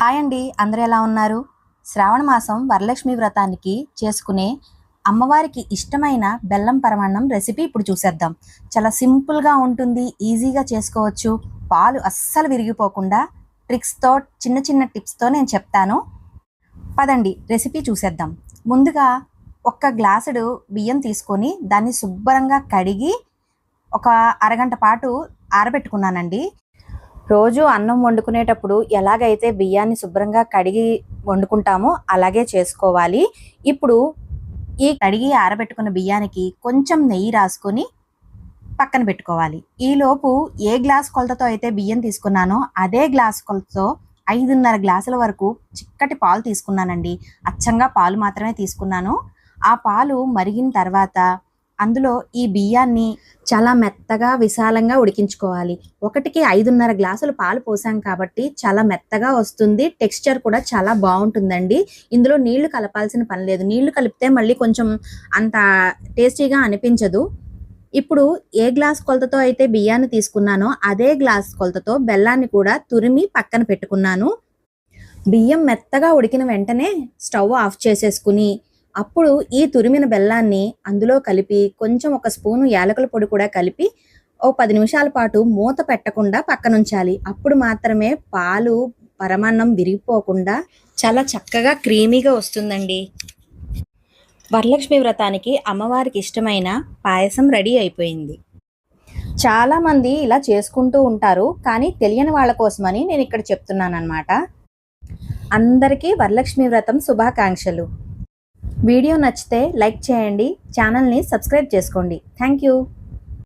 Hi అండి, అందరూ ఎలా ఉన్నారు? శ్రావణ మాసం వరలక్ష్మి వ్రతానికి చేసుకునే అమ్మవారికి ఇష్టమైన బెల్లం పరమాన్నం రెసిపీ ఇప్పుడు చూసేద్దాం. చాలా సింపుల్గా ఉంటుంది, ఈజీగా చేసుకోవచ్చు. పాలు అస్సలు విరిగిపోకుండా ట్రిక్స్తో, చిన్న చిన్న టిప్స్తో నేను చెప్తాను. పదండి రెసిపీ చూసేద్దాం. ముందుగా ఒక్క గ్లాసుడు బియ్యం తీసుకొని దాన్ని శుభ్రంగా కడిగి ఒక అరగంట పాటు ఆరబెట్టుకున్నానండి. రోజు అన్నం వండుకునేటప్పుడు ఎలాగైతే బియ్యాన్ని శుభ్రంగా కడిగి వండుకుంటామో అలాగే చేసుకోవాలి. ఇప్పుడు ఈ కడిగి ఆరబెట్టుకున్న బియ్యానికి కొంచెం నెయ్యి రాసుకొని పక్కన పెట్టుకోవాలి. ఈలోపు ఏ గ్లాస్ కొలతతో అయితే బియ్యం తీసుకున్నానో అదే గ్లాస్ కొలతతో 5.5 గ్లాసుల వరకు చిక్కటి పాలు తీసుకున్నానండి. అచ్చంగా పాలు మాత్రమే తీసుకున్నాను. ఆ పాలు మరిగిన తర్వాత అందులో ఈ బియ్యాన్ని చాలా మెత్తగా విశాలంగా ఉడికించుకోవాలి. 5.5 గ్లాసులు పాలు పోసాం కాబట్టి చాలా మెత్తగా వస్తుంది. టెక్స్చర్ కూడా చాలా బాగుంటుందండి. ఇందులో నీళ్లు కలపాల్సిన పని లేదు. నీళ్లు కలిపితే మళ్ళీ కొంచెం అంత టేస్టీగా అనిపించదు. ఇప్పుడు ఏ గ్లాస్ కొలతతో అయితే బియ్యాన్ని తీసుకున్నానో అదే గ్లాస్ కొలతతో బెల్లాన్ని కూడా తురిమి పక్కన పెట్టుకున్నాను. బియ్యం మెత్తగా ఉడికిన వెంటనే స్టవ్ ఆఫ్ చేసేసుకుని అప్పుడు ఈ తురిమిన బెల్లాన్ని అందులో కలిపి కొంచెం ఒక స్పూను యాలకుల పొడి కూడా కలిపి 10 నిమిషాల పాటు మూత పెట్టకుండా పక్కనుంచాలి. అప్పుడు మాత్రమే పాలు పరమాన్నం విరిగిపోకుండా చాలా చక్కగా క్రీమీగా వస్తుందండి. వరలక్ష్మి వ్రతానికి అమ్మవారికి ఇష్టమైన పాయసం రెడీ అయిపోయింది. చాలామంది ఇలా చేసుకుంటూ ఉంటారు, కానీ తెలియని వాళ్ళ కోసమని నేను ఇక్కడ చెప్తున్నాను అన్నమాట. అందరికీ వరలక్ష్మి వ్రతం శుభాకాంక్షలు. వీడియో నచ్చితే లైక్ చేయండి, ఛానల్ని సబ్స్క్రైబ్ చేసుకోండి. Thank you.